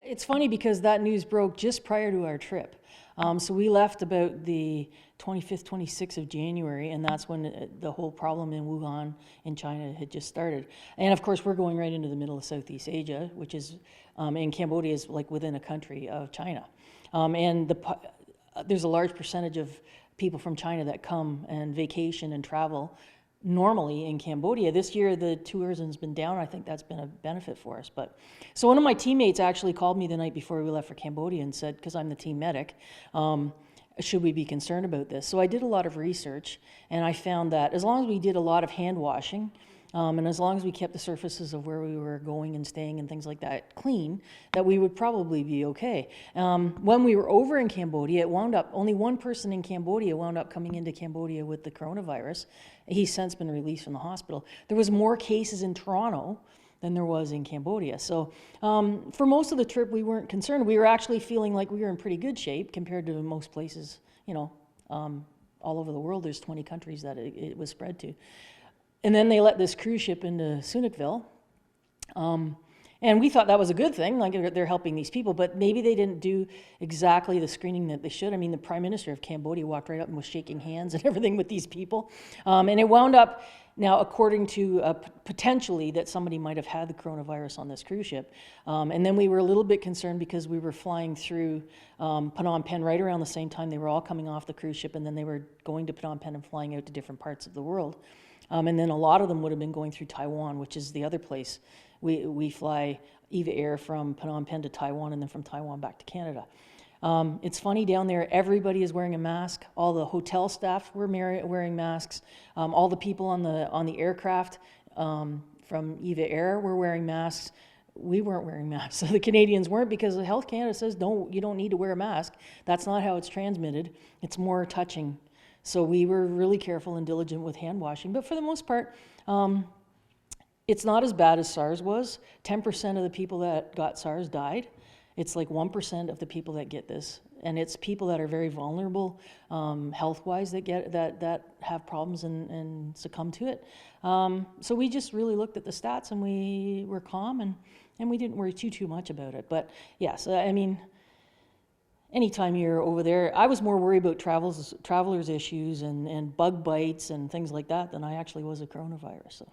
It's funny because that news broke just prior to our trip. So we left about the 25th, 26th of January, and that's when the whole problem in Wuhan in China had just started. And of course, we're going right into the middle of Southeast Asia, which is, and Cambodia is like within a country of China. There's a large percentage of people from China that come and vacation and travel normally in Cambodia. This year the tourism's been down. I think that's been a benefit for us. But so one of my teammates actually called me the night before we left for Cambodia and said, because I'm the team medic, should we be concerned about this? So I did a lot of research, and I found that as long as we did a lot of hand washing, and as long as we kept the surfaces of where we were going and staying and things like that clean, that we would probably be okay. When we were over in Cambodia, it wound up, only one person in Cambodia wound up coming into Cambodia with the coronavirus. He's since been released from the hospital. There was more cases in Toronto than there was in Cambodia. So for most of the trip, we weren't concerned. We were actually feeling like we were in pretty good shape compared to most places, you know, all over the world. There's 20 countries that it was spread to. And then they let this cruise ship into Sunakville. And we thought that was a good thing, like they're helping these people, but maybe they didn't do exactly the screening that they should. I mean, the Prime Minister of Cambodia walked right up and was shaking hands and everything with these people. And it wound up, now according to potentially that somebody might have had the coronavirus on this cruise ship. And then we were a little bit concerned because we were flying through Phnom Penh right around the same time. They were all coming off the cruise ship, and then they were going to Phnom Penh and flying out to different parts of the world. And then a lot of them would have been going through Taiwan, which is the other place. We fly EVA Air from Phnom Penh to Taiwan, and then from Taiwan back to Canada. It's funny down there, everybody is wearing a mask. All the hotel staff were wearing masks. All the people on the aircraft from EVA Air were wearing masks. We weren't wearing masks. So the Canadians weren't, because Health Canada says you don't need to wear a mask. That's not how it's transmitted. It's more touching. So we were really careful and diligent with hand washing. But for the most part, it's not as bad as SARS was. 10% of the people that got SARS died. It's like 1% of the people that get this. And it's people that are very vulnerable health-wise that have problems and succumb to it. So we just really looked at the stats, and we were calm, and we didn't worry too much about it. But yes, I mean, anytime you're over there, I was more worried about travelers' issues and bug bites and things like that than I actually was a coronavirus. So.